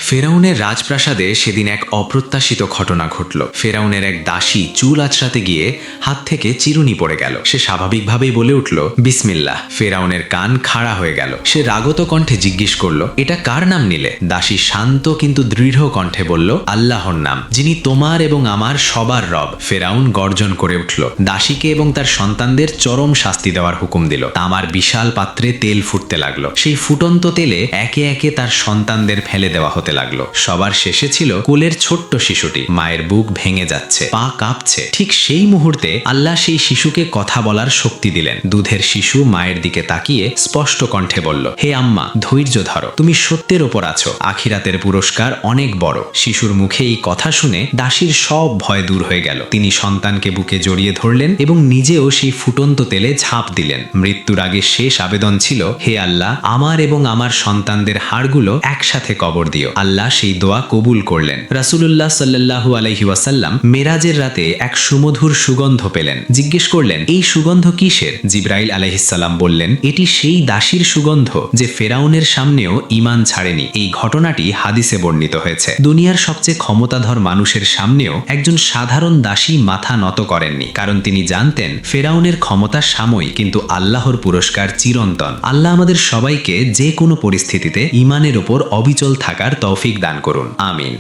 ফেরাউনের রাজপ্রাসাদে সেদিন এক অপ্রত্যাশিত ঘটনা ঘটল। ফেরাউনের এক দাসী চুল আঁচড়াতে গিয়ে হাত থেকে চিরুনি পড়ে গেল। সে স্বাভাবিকভাবেই বলে উঠল, বিসমিল্লাহ। ফেরাউনের কান খাড়া হয়ে গেল। সে রাগত কণ্ঠে জিজ্ঞেস করল, এটা কার নাম নিলে? দাসী শান্ত কিন্তু দৃঢ় কণ্ঠে বলল, আল্লাহর নাম, যিনি তোমার এবং আমার সবার রব। ফেরাউন গর্জন করে উঠল। দাসীকে এবং তার সন্তানদের চরম শাস্তি দেওয়ার হুকুম দিল। তামার বিশাল পাত্রে তেল ফুটতে লাগলো। সেই ফুটন্ত তেলে একে একে তার সন্তানদের ফেলে দেওয়া হতে লাগলো। সবার শেষে ছিল কোলের ছোট্ট শিশুটি। মায়ের বুক ভেঙে যাচ্ছে, পা কাঁপছে। ঠিক সেই মুহূর্তে আল্লাহ সেই শিশুকে কথা বলার শক্তি দিলেন। দুধের শিশু মায়ের দিকে তাকিয়ে স্পষ্ট কণ্ঠে বলল, হে আম্মা, ধৈর্য ধরো, তুমি সত্যের ওপর আছো, আখিরাতের পুরস্কার অনেক বড়। শিশুর মুখে এই কথা শুনে দাসীর সব ভয় দূর হয়ে গেল। তিনি সন্তানকে বুকে জড়িয়ে ধরলেন এবং নিজেও সেই ফুটন্ত তেলে ঝাঁপ দিলেন। মৃত্যুর আগে শেষ আবেদন ছিল, হে আল্লাহ, আমার এবং আমার সন্তানদের হাড়গুলো একসাথে কবর দিও। আল্লাহ সেই দোয়া কবুল করলেন। রাসূলুল্লাহ সাল্লাল্লাহু আলাইহি ওয়াসাল্লাম মেরাজের রাতে এক সুমধুর সুগন্ধ পেলেন। জিজ্ঞেস করলেন, এই সুগন্ধ কিসের? জিবরাইল আলাইহিস সালাম বললেন, এটি সেই দাসীর সুগন্ধ যে ফেরাউনের সামনেও ঈমান ছাড়েনি। এই ঘটনাটি হাদিসে বর্ণিত হয়েছে। দুনিয়ার সবচেয়ে ক্ষমতাধর মানুষের সামনেও একজন সাধারণ দাসী মাথা নত করেননি, কারণ তিনি জানতেন ফেরাউনের ক্ষমতা সাময়িক, কিন্তু আল্লাহর পুরস্কার চিরন্তন। আল্লাহ আমাদের সবাইকে যে কোনো পরিস্থিতিতে ঈমানের উপর অবিচল থাকার তৌফিক দান করুন। আমিন।